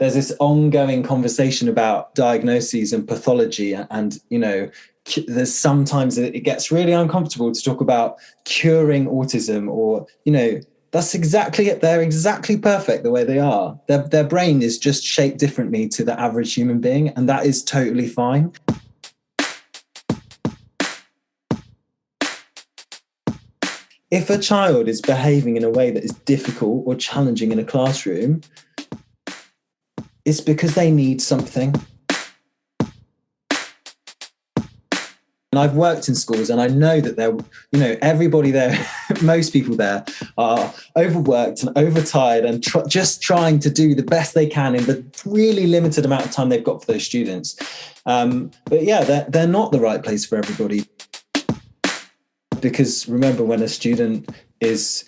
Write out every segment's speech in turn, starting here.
there's this ongoing conversation about diagnoses and pathology, and there's sometimes it gets really uncomfortable to talk about curing autism, or that's exactly it. They're exactly perfect the way they are. Their brain is just shaped differently to the average human being, and that is totally fine. If a child is behaving in a way that is difficult or challenging in a classroom, it's because they need something. And I've worked in schools, and I know that everybody there, most people there are overworked and overtired and just trying to do the best they can in the really limited amount of time they've got for those students. But yeah, they're not the right place for everybody. Because remember, when a student is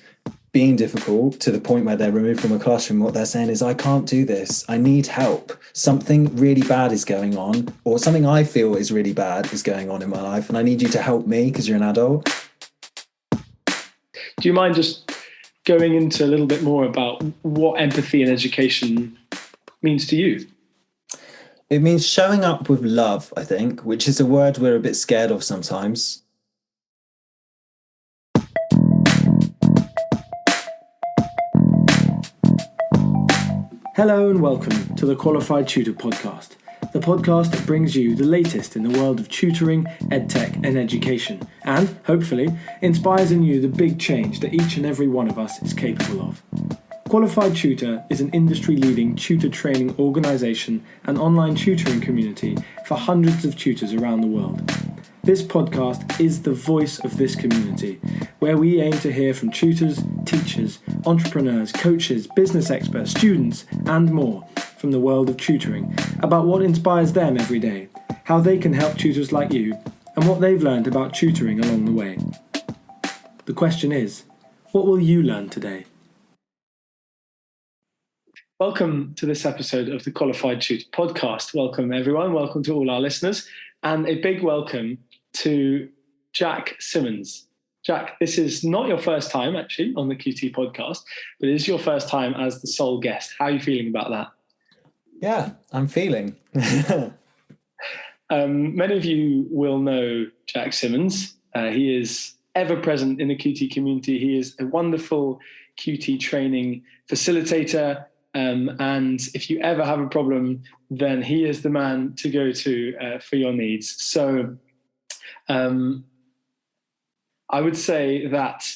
being difficult to the point where they're removed from a classroom, what they're saying is, I can't do this. I need help. Something really bad is going on, or something I feel is really bad is going on in my life, and I need you to help me because you're an adult. Do you mind just going into a little bit more about what empathy in education means to you? It means showing up with love, I think, which is a word we're a bit scared of sometimes. Hello and welcome to the Qualified Tutor Podcast, the podcast that brings you the latest in the world of tutoring, edtech and education, and, hopefully, inspires in you the big change that each and every one of us is capable of. Qualified Tutor is an industry-leading tutor training organisation and online tutoring community for hundreds of tutors around the world. This podcast is the voice of this community, where we aim to hear from tutors, teachers, entrepreneurs, coaches, business experts, students, and more from the world of tutoring about what inspires them every day, how they can help tutors like you, and what they've learned about tutoring along the way. The question is, what will you learn today? Welcome to this episode of the Qualified Tutor Podcast. Welcome, everyone. Welcome to all our listeners, and a big welcome to Jack Simmons. Jack, this is not your first time actually on the QT podcast, but it is your first time as the sole guest. How are you feeling about that? Yeah, I'm feeling. Many of you will know Jack Simmons. He is ever present in the QT community. He is a wonderful QT training facilitator. And if you ever have a problem, then he is the man to go to for your needs. So I would say that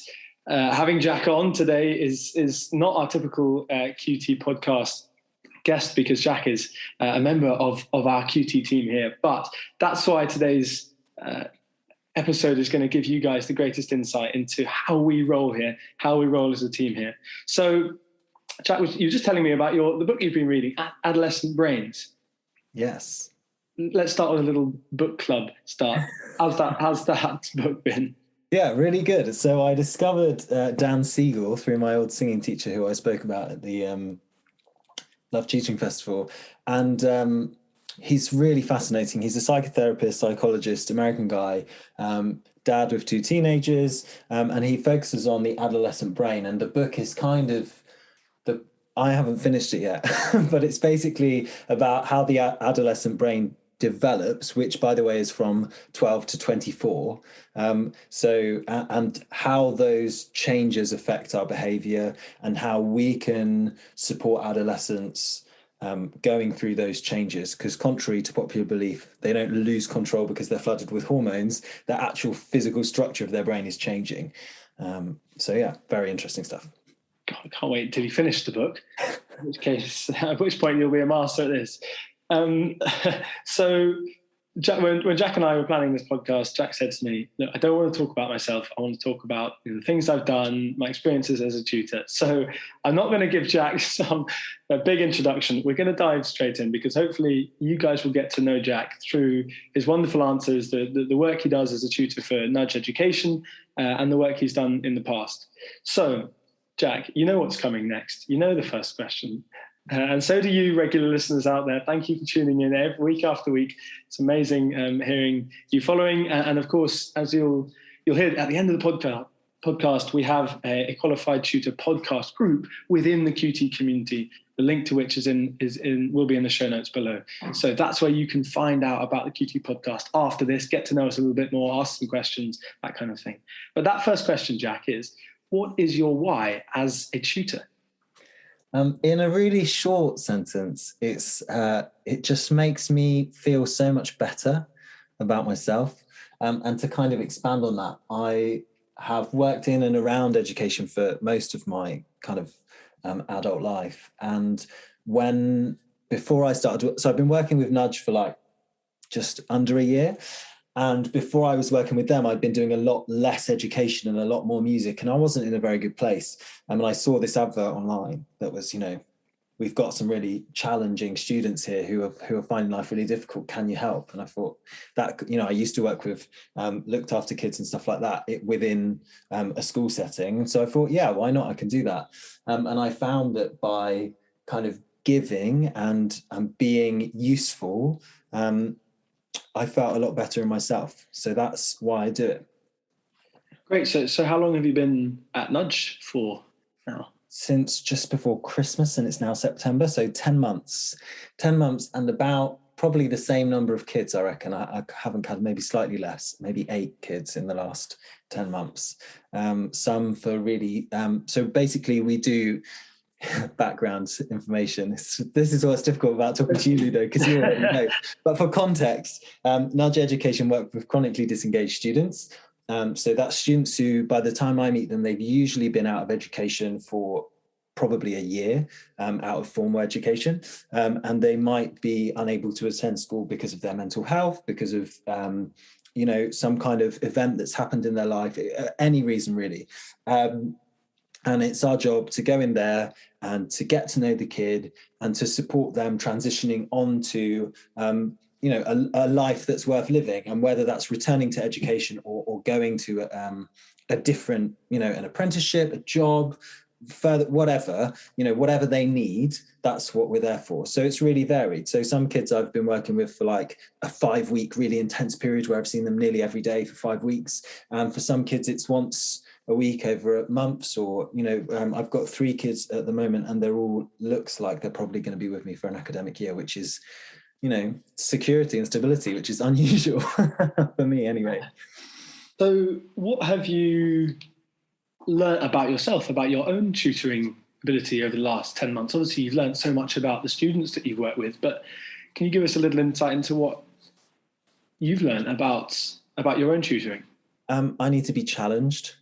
having Jack on today is not our typical QT podcast guest, because Jack is a member of our QT team here. But that's why today's episode is going to give you guys the greatest insight into how we roll here, how we roll as a team here. So, Jack, you were just telling me about the book you've been reading, Adolescent Brains. Yes. Let's start with a little book club start. How's that book been? Yeah, really good. So I discovered Dan Siegel through my old singing teacher, who I spoke about at the Love Tutoring Festival. And he's really fascinating. He's a psychotherapist, psychologist, American guy, dad with two teenagers, and he focuses on the adolescent brain. And the book is kind of I haven't finished it yet, but it's basically about how the adolescent brain develops, which, by the way, is from 12 to 24. And how those changes affect our behavior, and how we can support adolescents going through those changes. Because contrary to popular belief, they don't lose control because they're flooded with hormones. The actual physical structure of their brain is changing. So yeah, very interesting stuff. God, I can't wait until you finish the book, in which case, at which point you'll be a master at this. So Jack, when Jack and I were planning this podcast, Jack said to me, look, I don't want to talk about myself. I want to talk about the things I've done, my experiences as a tutor. So I'm not going to give Jack a big introduction. We're going to dive straight in, because hopefully you guys will get to know Jack through his wonderful answers, the work he does as a tutor for Nudge Education, and the work he's done in the past. So Jack, you know what's coming next. You know the first question. And so do you, regular listeners out there. Thank you for tuning in every week after week. It's amazing hearing you following. And of course, as you'll hear at the end of the podcast, we have a qualified tutor podcast group within the QT community. The link to which will be in the show notes below. So that's where you can find out about the QT podcast after this, get to know us a little bit more, ask some questions, that kind of thing. But that first question, Jack, is what is your why as a tutor? In a really short sentence, it just makes me feel so much better about myself. And to kind of expand on that, I have worked in and around education for most of my kind of adult life. And before I started, so I've been working with Nudge for like just under a year. And before I was working with them, I'd been doing a lot less education and a lot more music. And I wasn't in a very good place. And I saw this advert online that was, we've got some really challenging students here who are finding life really difficult. Can you help? And I thought that, I used to work with, looked after kids and stuff like that within a school setting. And so I thought, yeah, why not? I can do that. And I found that by kind of giving and being useful, I felt a lot better in myself. So that's why I do it. Great. So how long have you been at Nudge for now? Since just before Christmas, and it's now September, so 10 months and about probably the same number of kids, I reckon. I haven't had, maybe slightly less, maybe 8 kids in the last 10 months. Some for really, so basically we do background information. This is what's difficult about talking to you, Ludo, because you already know. But for context, Nudge Education work with chronically disengaged students. So that's students who, by the time I meet them, they've usually been out of education for probably a year, out of formal education. And they might be unable to attend school because of their mental health, because of, some kind of event that's happened in their life, any reason really. And it's our job to go in there and to get to know the kid and to support them transitioning onto a life that's worth living, and whether that's returning to education or going to a different, an apprenticeship, a job, further, whatever they need, that's what we're there for. So it's really varied. So some kids I've been working with for like a 5-week really intense period where I've seen them nearly every day for 5 weeks. For some kids it's once a week over months, or I've got 3 kids at the moment, and they're all looks like they're probably going to be with me for an academic year, which is security and stability, which is unusual for me anyway. So what have you learned about yourself, about your own tutoring ability over the last 10 months? Obviously, you've learned so much about the students that you've worked with, but can you give us a little insight into what you've learned about your own tutoring? I need to be challenged.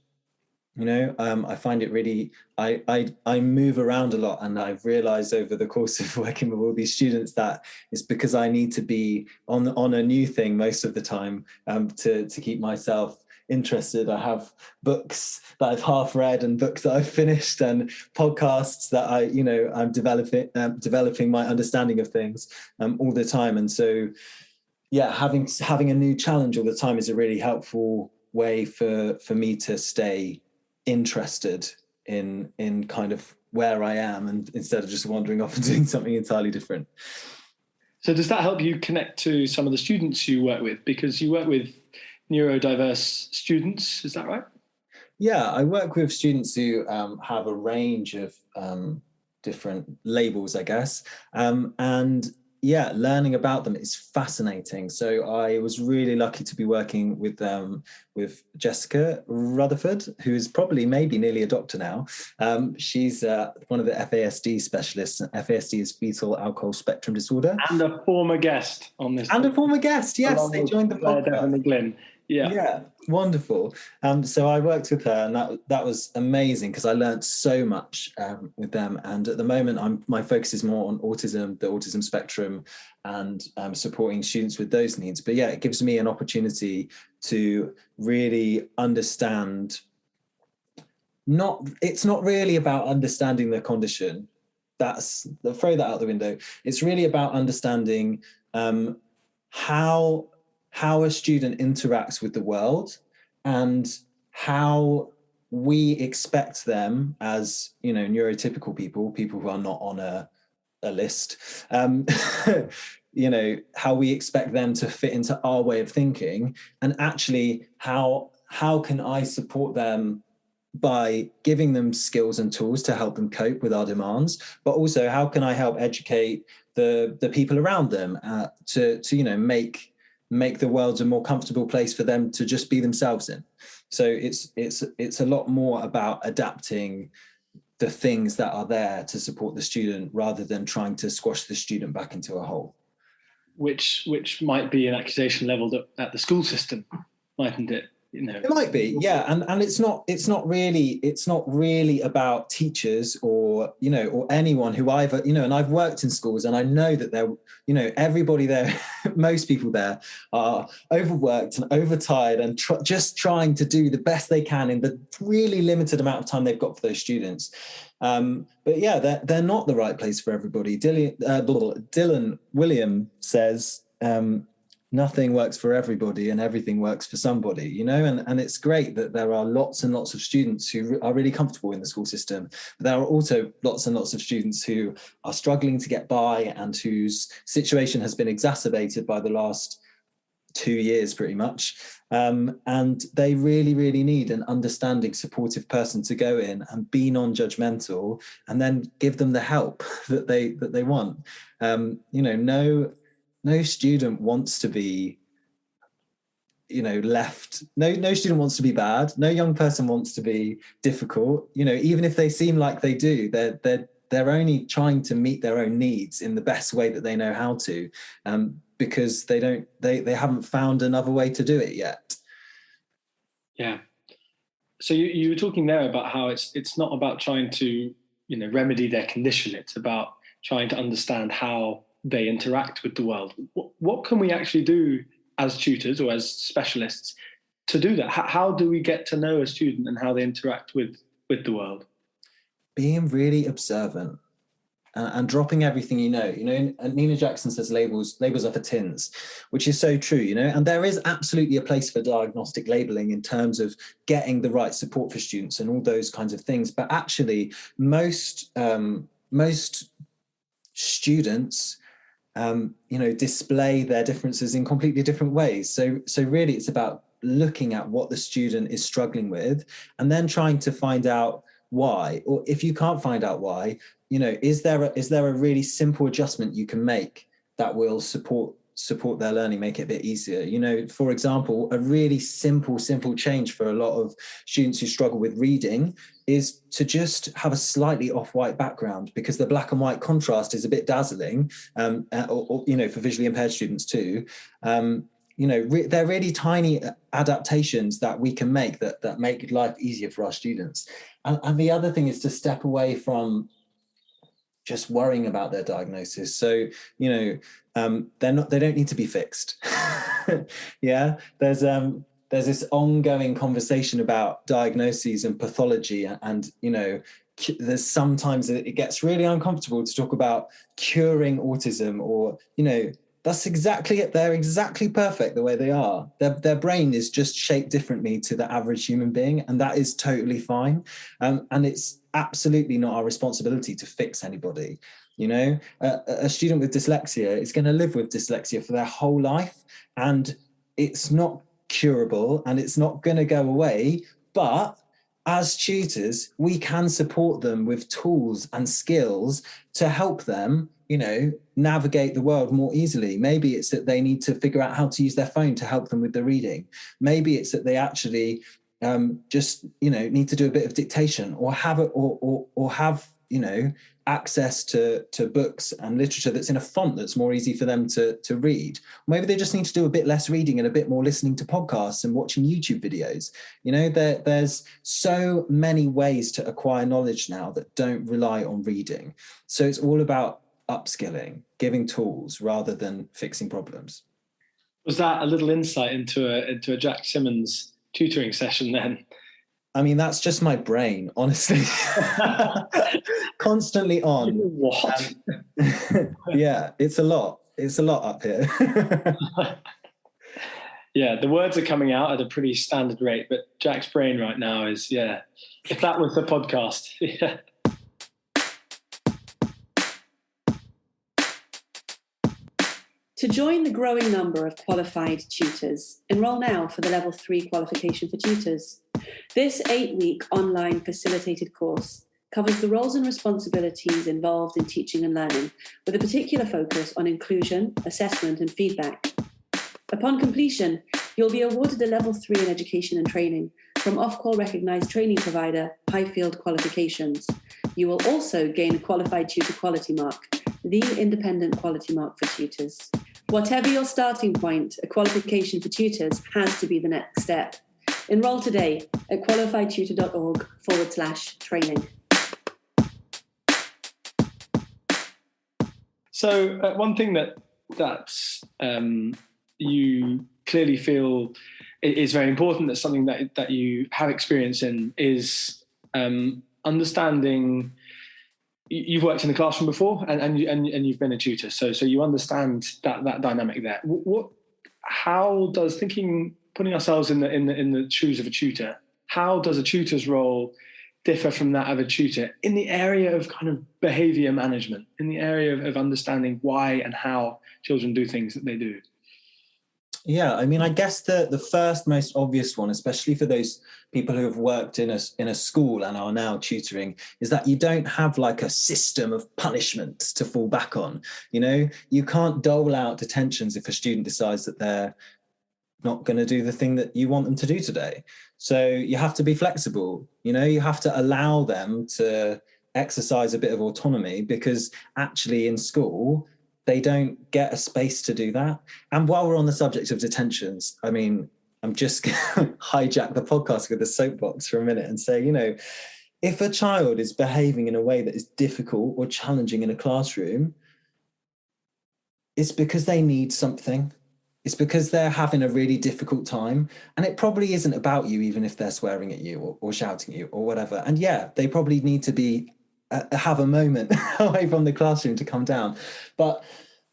I find it really, I move around a lot, and I've realized over the course of working with all these students that it's because I need to be on a new thing most of the time, to keep myself interested. I have books that I've half read and books that I've finished and podcasts that I'm developing my understanding of things all the time. And so, yeah, having a new challenge all the time is a really helpful way for me to stay interested in kind of where I am, and instead of just wandering off and doing something entirely different. So does that help you connect to some of the students you work with? Because you work with neurodiverse students, is that right? Yeah, I work with students who have a range of different labels, I guess. And yeah, learning about them is fascinating. So I was really lucky to be working with Jessica Rutherford, who is maybe nearly a doctor now. She's one of the FASD specialists. FASD is fetal alcohol spectrum disorder. And a former guest on this. And a former guest, yes. They joined the podcast. Glyn. Yeah, wonderful. So I worked with her, and that was amazing because I learned so much with them. And at the moment, my focus is more on autism, the autism spectrum, and supporting students with those needs. But yeah, it gives me an opportunity to really understand. It's not really about understanding the condition. Throw that out the window. It's really about understanding how a student interacts with the world, and how we expect them as, neurotypical people who are not on a list, how we expect them to fit into our way of thinking, and actually how can I support them by giving them skills and tools to help them cope with our demands, but also how can I help educate the people around them to make the world a more comfortable place for them to just be themselves in. So it's a lot more about adapting the things that are there to support the student rather than trying to squash the student back into a hole. Which might be an accusation levelled at the school system, mightn't it? It might be, yeah, and it's not really about teachers or anyone who and I've worked in schools, and I know that everybody there, most people there are overworked and overtired and just trying to do the best they can in the really limited amount of time they've got for those students. But yeah, they're not the right place for everybody. Dylan William says, nothing works for everybody and everything works for somebody, and it's great that there are lots and lots of students who are really comfortable in the school system, but there are also lots and lots of students who are struggling to get by and whose situation has been exacerbated by the last 2 years pretty much, and they really, really need an understanding, supportive person to go in and be non-judgmental and then give them the help that they want. No student wants to be, left. No student wants to be bad. No young person wants to be difficult. Even if they seem like they do, they're only trying to meet their own needs in the best way that they know how to, because they haven't found another way to do it yet. Yeah. So you were talking there about how it's not about trying to remedy their condition. It's about trying to understand how they interact with the world. What can we actually do as tutors or as specialists to do that? How do we get to know a student and how they interact with the world? Being really observant and dropping everything and Nina Jackson says labels are for tins, which is so true, and there is absolutely a place for diagnostic labeling in terms of getting the right support for students and all those kinds of things. But actually most students display their differences in completely different ways. So really it's about looking at what the student is struggling with and then trying to find out why, or if you can't find out why, is there a really simple adjustment you can make that will support their learning, make it a bit easier. For example, a really simple change for a lot of students who struggle with reading is to just have a slightly off-white background, because the black and white contrast is a bit dazzling, or for visually impaired students too. They're really tiny adaptations that we can make that make life easier for our students. And the other thing is to step away from just worrying about their diagnosis. So, they don't need to be fixed. Yeah, there's this ongoing conversation about diagnoses and pathology, and there's sometimes it gets really uncomfortable to talk about curing autism, or that's exactly it. They're exactly perfect the way they are. Their brain is just shaped differently to the average human being, and that is totally fine. And it's absolutely not our responsibility to fix anybody. A student with dyslexia is going to live with dyslexia for their whole life, and it's not curable and it's not going to go away. But as tutors, we can support them with tools and skills to help them, navigate the world more easily. Maybe it's that they need to figure out how to use their phone to help them with the reading. Maybe it's that they actually just need to do a bit of dictation, or have it, or have access to books and literature that's in a font that's more easy for them to read. Maybe they just need to do a bit less reading and a bit more listening to podcasts and watching YouTube videos. There's so many ways to acquire knowledge now that don't rely on reading. So it's all about upskilling, giving tools rather than fixing problems. Was that a little insight into a Jack Simmons tutoring session then? I mean, that's just my brain, honestly. Constantly on. What? Yeah, it's a lot. It's a lot up here. Yeah, the words are coming out at a pretty standard rate, but Jack's brain right now is, if that was the podcast, yeah. To join the growing number of qualified tutors, enrol now for the Level 3 qualification for tutors. This 8-week online facilitated course covers the roles and responsibilities involved in teaching and learning, with a particular focus on inclusion, assessment, and feedback. Upon completion, you'll be awarded a Level 3 in Education and Training from Ofqual recognised training provider Highfield Qualifications. You will also gain a Qualified Tutor Quality Mark, the independent quality mark for tutors. Whatever your starting point, a qualification for tutors has to be the next step. Enroll today at qualifiedtutor.org/training. So one thing that you clearly feel is very important, that's something that you have experience in, is understanding. You've worked in the classroom before, and you've been a tutor, so you understand that dynamic there. How does putting ourselves in the shoes of a tutor, how does a tutor's role differ from that of a tutor in the area of kind of behaviour management, in the area of understanding why and how children do things that they do? Yeah, I mean, I guess the first most obvious one, especially for those people who have worked in a school and are now tutoring, is that you don't have like a system of punishment to fall back on. You know, you can't dole out detentions if a student decides that they're not going to do the thing that you want them to do today. So you have to be flexible. You know, you have to allow them to exercise a bit of autonomy, because actually in school, they don't get a space to do that. And while we're on the subject of detentions, I mean, I'm just going to hijack the podcast with a soapbox for a minute and say, you know, if a child is behaving in a way that is difficult or challenging in a classroom, it's because they need something. It's because they're having a really difficult time. And it probably isn't about you, even if they're swearing at you or shouting at you or whatever. And yeah, they probably need to have a moment away from the classroom to come down. But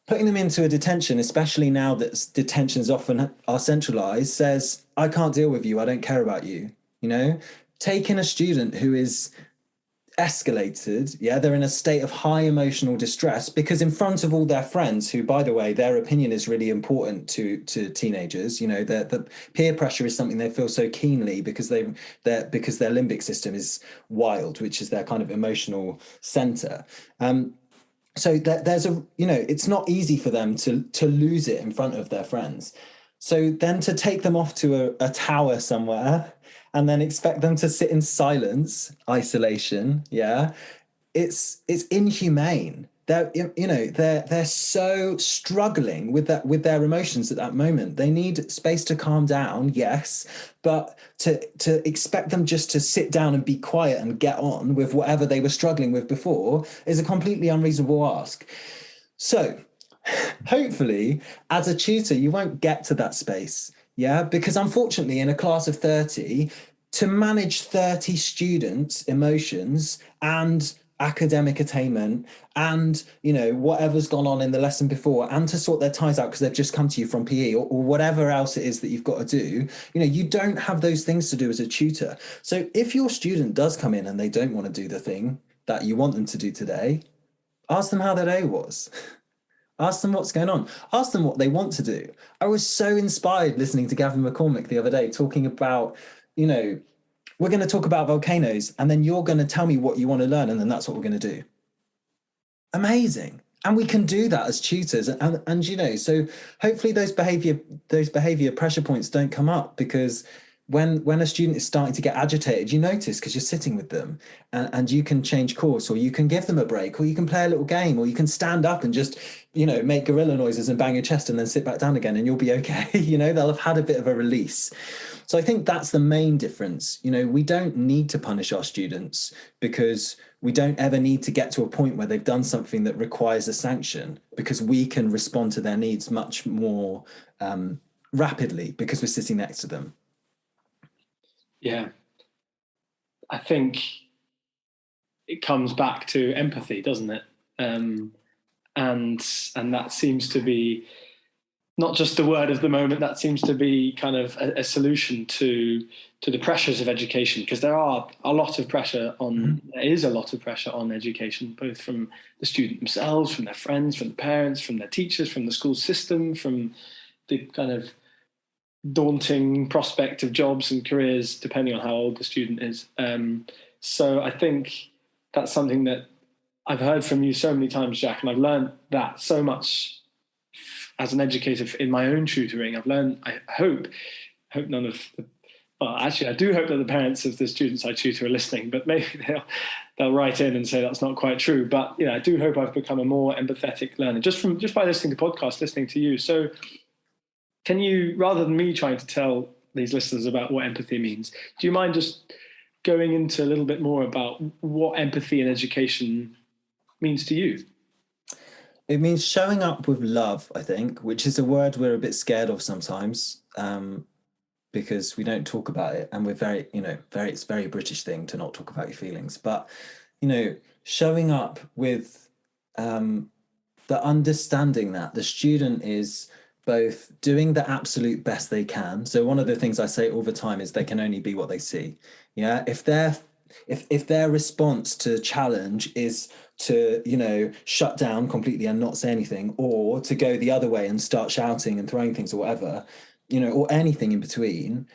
putting them into a detention, especially now that detentions often are centralised, says, I can't deal with you, I don't care about you. You know, taking a student who is escalated, they're in a state of high emotional distress, because in front of all their friends, who, by the way, their opinion is really important to teenagers, you know, the peer pressure is something they feel so keenly because their limbic system is wild, which is their kind of emotional center. So there's it's not easy for them to lose it in front of their friends. So then to take them off to a tower somewhere and then expect them to sit in silence, isolation, it's inhumane. They're so struggling with their emotions at that moment. They need space to calm down, yes, but to expect them just to sit down and be quiet and get on with whatever they were struggling with before is a completely unreasonable ask. So hopefully, as a tutor, you won't get to that space. Because unfortunately, in a class of 30, to manage 30 students' emotions and academic attainment and, you know, whatever's gone on in the lesson before, and to sort their ties out because they've just come to you from PE or whatever else it is that you've got to do, you know, you don't have those things to do as a tutor. So if your student does come in and they don't want to do the thing that you want them to do today, ask them how their day was. Ask them what's going on. Ask them what they want to do. I was so inspired listening to Gavin McCormick the other day talking about, you know, we're going to talk about volcanoes and then you're going to tell me what you want to learn and then that's what we're going to do. Amazing. And we can do that as tutors. And you know, so hopefully those behavior pressure points don't come up, because when a student is starting to get agitated, you notice because you're sitting with them, and you can change course, or you can give them a break, or you can play a little game, or you can stand up and just, you know, make gorilla noises and bang your chest and then sit back down again and you'll be okay. You know, they'll have had a bit of a release. So I think that's the main difference. You know, we don't need to punish our students because we don't ever need to get to a point where they've done something that requires a sanction, because we can respond to their needs much more rapidly because we're sitting next to them. Yeah. I think it comes back to empathy, doesn't it? And that seems to be not just the word of the moment, that seems to be kind of a solution to the pressures of education, because there is a lot of pressure on education, both from the student themselves, from their friends, from the parents, from their teachers, from the school system, from the kind of daunting prospect of jobs and careers, depending on how old the student is. So I think that's something that I've heard from you so many times, Jack, and I've learned that so much as an educator in my own tutoring. I've learned, I hope none of the, well, actually, I do hope that the parents of the students I tutor are listening, but maybe they'll write in and say that's not quite true. But I do hope I've become a more empathetic learner just by listening to podcasts, listening to you. So can you, rather than me trying to tell these listeners about what empathy means, do you mind just going into a little bit more about what empathy in education means to you? It means showing up with love, I think, which is a word we're a bit scared of sometimes, because we don't talk about it, and we're very, it's a very British thing to not talk about your feelings. But, showing up with the understanding that the student is both doing the absolute best they can. So one of the things I say all the time is they can only be what they see. Yeah, if their response to challenge is to shut down completely and not say anything, or to go the other way and start shouting and throwing things or whatever, or anything in between,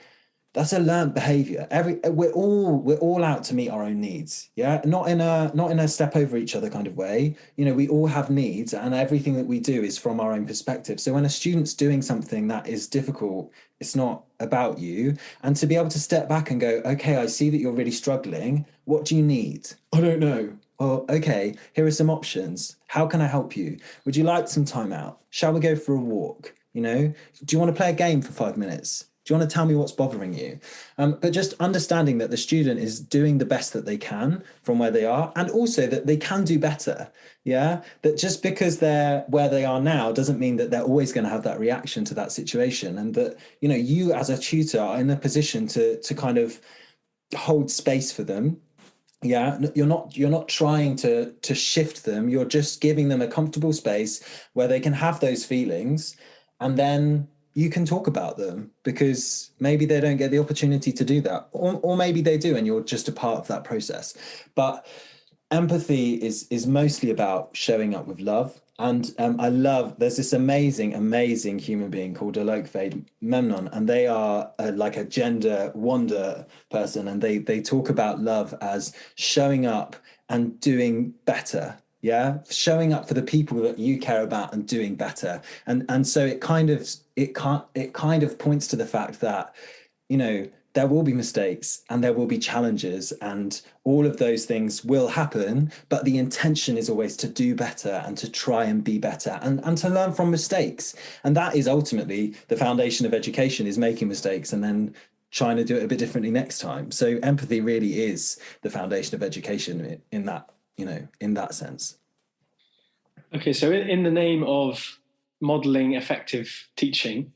that's a learned behavior. We're all out to meet our own needs. Yeah, not in a step over each other kind of way. We all have needs, and everything that we do is from our own perspective. So when a student's doing something that is difficult, it's not about you. And to be able to step back and go, okay, I see that you're really struggling. What do you need? I don't know. Well, okay, here are some options. How can I help you? Would you like some time out? Shall we go for a walk? Do you want to play a game for 5 minutes? Do you want to tell me what's bothering you? But just understanding that the student is doing the best that they can from where they are, and also that they can do better. Yeah, that just because they're where they are now doesn't mean that they're always going to have that reaction to that situation, and that you as a tutor are in a position to kind of hold space for them. Yeah, you're not trying to shift them. You're just giving them a comfortable space where they can have those feelings, and then you can talk about them, because maybe they don't get the opportunity to do that, or maybe they do, and you're just a part of that process. But empathy is mostly about showing up with love. And there's this amazing human being called Alok Memnon, and they are like a gender wonder person, and they talk about love as showing up and doing better. Yeah, showing up for the people that you care about and doing better. And so it kind of points to the fact that there will be mistakes and there will be challenges, and all of those things will happen, but the intention is always to do better and to try and be better, and to learn from mistakes. And that is ultimately the foundation of education, is making mistakes and then trying to do it a bit differently next time. So empathy really is the foundation of education in that sense. Okay, so in the name of modeling effective teaching,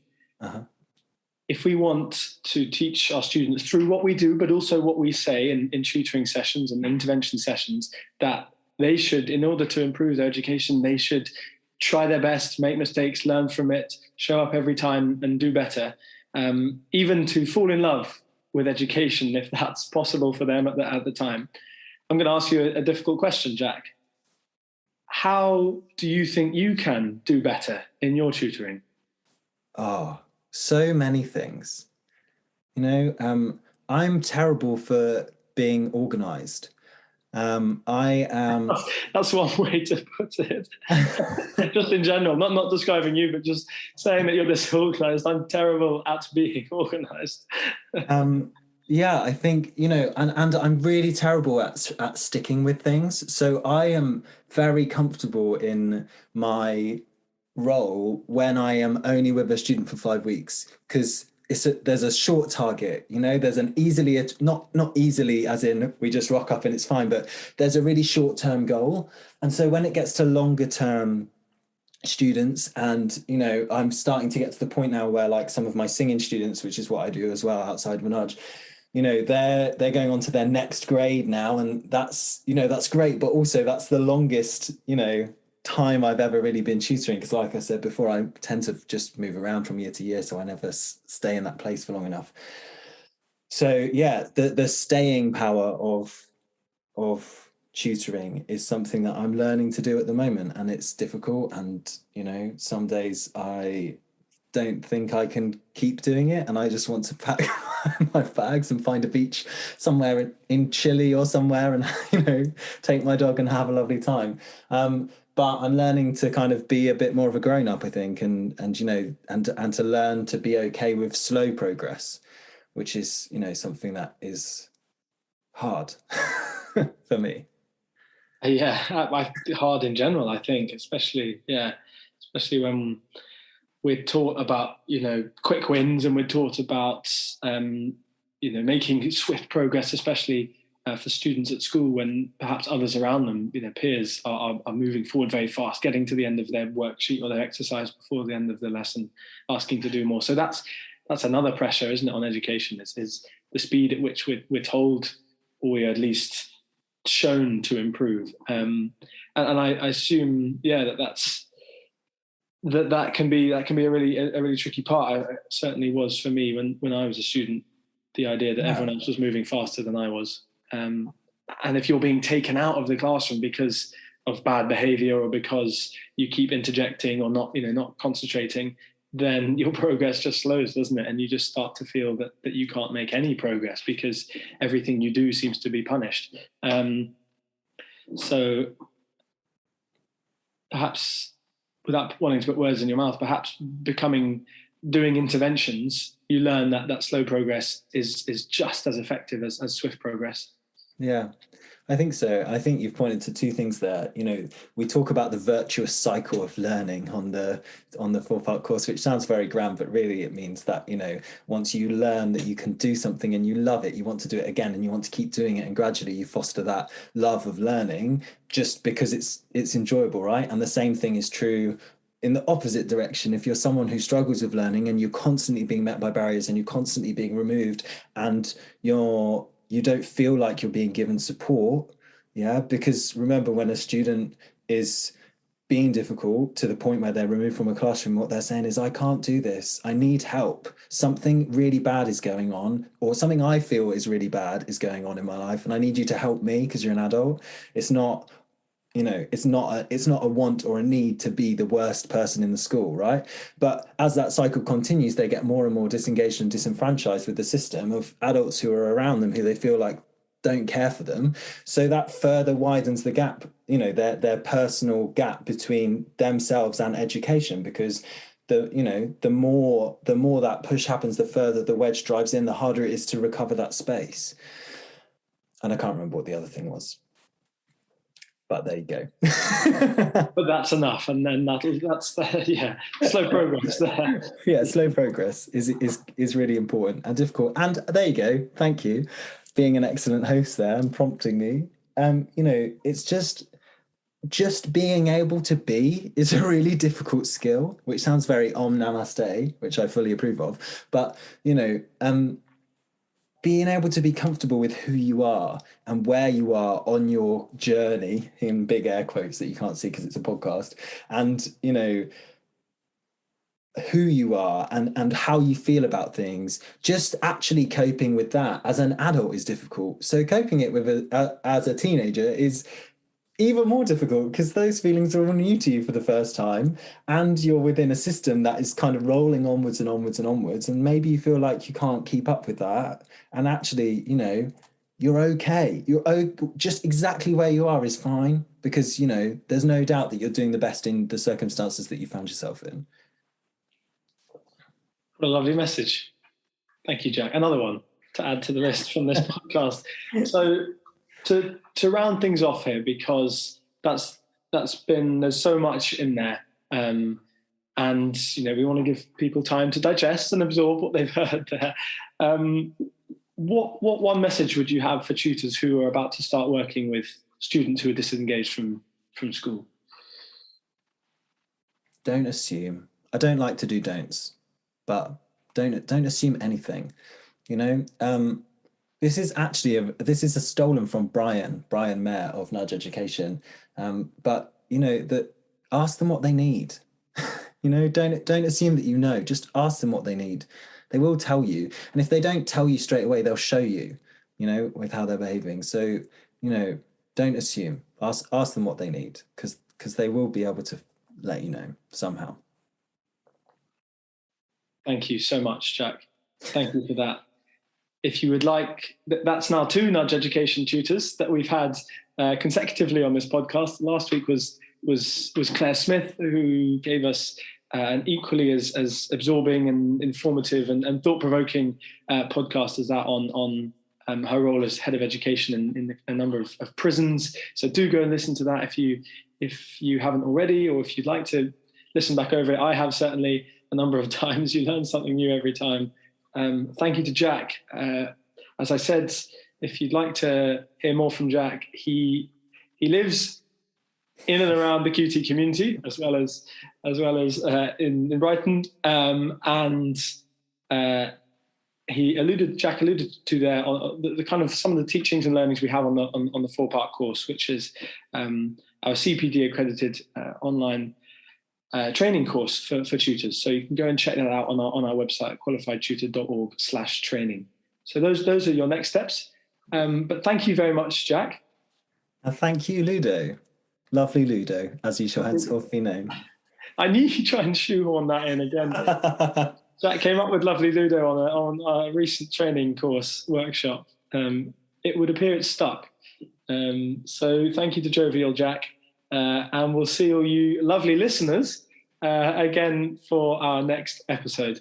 if we want to teach our students through what we do, but also what we say in tutoring sessions and intervention sessions, that they should, in order to improve their education, they should try their best, make mistakes, learn from it, show up every time and do better, even to fall in love with education, if that's possible for them at the time. I'm going to ask you a difficult question, Jack. How do you think you can do better in your tutoring? Oh, so many things. I'm terrible for being organized. I am. That's one way to put it. Just in general, not describing you, but just saying that you're disorganized. I'm terrible at being organized. Yeah, I think, and I'm really terrible at sticking with things. So I am very comfortable in my role when I am only with a student for 5 weeks, because there's a short target. There's an not easily as in we just rock up and it's fine, but there's a really short-term goal. And so when it gets to longer term students, and I'm starting to get to the point now where, like, some of my singing students, which is what I do as well outside Manoj, they're going on to their next grade now, and that's great, but also that's the longest time I've ever really been tutoring, because, like I said before, I tend to just move around from year to year, so I never stay in that place for long enough. So yeah, the staying power of tutoring is something that I'm learning to do at the moment, and it's difficult, and some days I don't think I can keep doing it, and I just want to pack my bags and find a beach somewhere in Chile or somewhere, and take my dog and have a lovely time. But I'm learning to kind of be a bit more of a grown up, I think, and to learn to be okay with slow progress, which is something that is hard for me. Yeah, hard in general, I think, especially when we're taught about quick wins, and we're taught about making swift progress, especially for students at school, when perhaps others around them, peers, are moving forward very fast, getting to the end of their worksheet or their exercise before the end of the lesson, asking to do more. So that's another pressure, isn't it, on education? Is the speed at which we're told, or we're at least shown to improve. And I assume, that can be a really tricky part. It certainly was for me when I was a student, the idea that everyone else was moving faster than I was. And if you're being taken out of the classroom because of bad behavior, or because you keep interjecting or not concentrating, then your progress just slows, doesn't it? And you just start to feel that you can't make any progress because everything you do seems to be punished. So perhaps, without wanting to put words in your mouth, perhaps doing interventions, you learn that slow progress is just as effective as swift progress. Yeah, I think so. I think you've pointed to two things there. We talk about the virtuous cycle of learning on the 4-part course, which sounds very grand, but really it means that, once you learn that you can do something and you love it, you want to do it again, and you want to keep doing it, and gradually you foster that love of learning just because it's enjoyable, right? And the same thing is true in the opposite direction. If you're someone who struggles with learning and you're constantly being met by barriers and you're constantly being removed, and you don't feel like you're being given support, because remember, when a student is being difficult to the point where they're removed from a classroom, what they're saying is, I can't do this, I need help, something really bad is going on, or something I feel is really bad is going on in my life, and I need you to help me because you're an adult. It's not it's not a want or a need to be the worst person in the school, right? But as that cycle continues, they get more and more disengaged and disenfranchised with the system of adults who are around them, who they feel like don't care for them. So that further widens the gap, their personal gap between themselves and education, because the more that push happens, the further the wedge drives in, the harder it is to recover that space. And I can't remember what the other thing was. But there you go. But that's enough, and then that's slow progress there. Yeah, slow progress is really important and difficult. And there you go. Thank you, being an excellent host there and prompting me. It's just being able to be is a really difficult skill, which sounds very Om Namaste, which I fully approve of. But being able to be comfortable with who you are and where you are on your journey, in big air quotes that you can't see because it's a podcast, and who you are and how you feel about things, just actually coping with that as an adult is difficult. So coping it with as a teenager is even more difficult, because those feelings are all new to you for the first time, and you're within a system that is kind of rolling onwards and onwards and onwards, and maybe you feel like you can't keep up with that, and actually you're okay, just exactly where you are is fine, because there's no doubt that you're doing the best in the circumstances that you found yourself in. What a lovely message. Thank you, Jack. Another one to add to the list from this podcast. So to round things off here, because there's so much in there, and we want to give people time to digest and absorb what they've heard there. What one message would you have for tutors who are about to start working with students who are disengaged from school? Don't assume. I don't like to do don'ts, but don't assume anything. This is a stolen from Brian Mayer of Nudge Education. But that ask them what they need. Don't assume that just ask them what they need. They will tell you. And if they don't tell you straight away, they'll show you, with how they're behaving. So, don't assume. Ask them what they need, because they will be able to let you know somehow. Thank you so much, Jack. Thank you for that. If you would like, that's now 2 Nudge Education tutors that we've had consecutively on this podcast. Last week was Claire Smith, who gave us an equally as absorbing and informative and thought-provoking podcast as that on her role as head of education in a number of prisons. So do go and listen to that if you haven't already, or if you'd like to listen back over it. I have certainly a number of times. You learn something new every time. Thank you to Jack. As I said, if you'd like to hear more from Jack, he lives in and around the QT community as well as in Brighton, and Jack alluded to there the kind of some of the teachings and learnings we have on the 4-part course, which is our CPD accredited online training course for tutors. So you can go and check that out on our website, qualifiedtutor.org/training. So those are your next steps. But thank you very much, Jack. Thank you, Ludo. Lovely Ludo, as you shall henceforth be known. I knew you'd try and shoehorn that in again. Jack came up with lovely Ludo on a recent training course workshop. It would appear it's stuck. So thank you to Jovial Jack. And we'll see all you lovely listeners again for our next episode.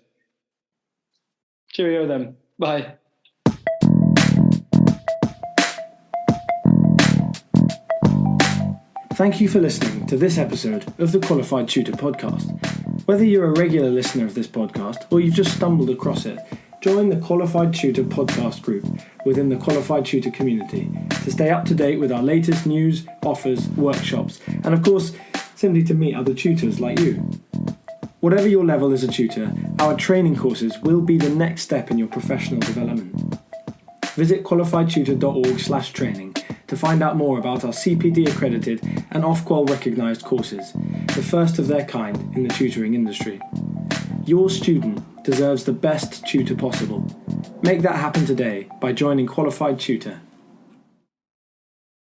Cheerio then. Bye. Thank you for listening to this episode of the Qualified Tutor Podcast. Whether you're a regular listener of this podcast or you've just stumbled across it, join the Qualified Tutor Podcast group within the Qualified Tutor community to stay up to date with our latest news, offers, workshops, and of course, simply to meet other tutors like you. Whatever your level as a tutor, our training courses will be the next step in your professional development. Visit qualifiedtutor.org/training to find out more about our CPD accredited and Ofqual recognised courses, the first of their kind in the tutoring industry. Your student deserves the best tutor possible. Make that happen today by joining Qualified Tutor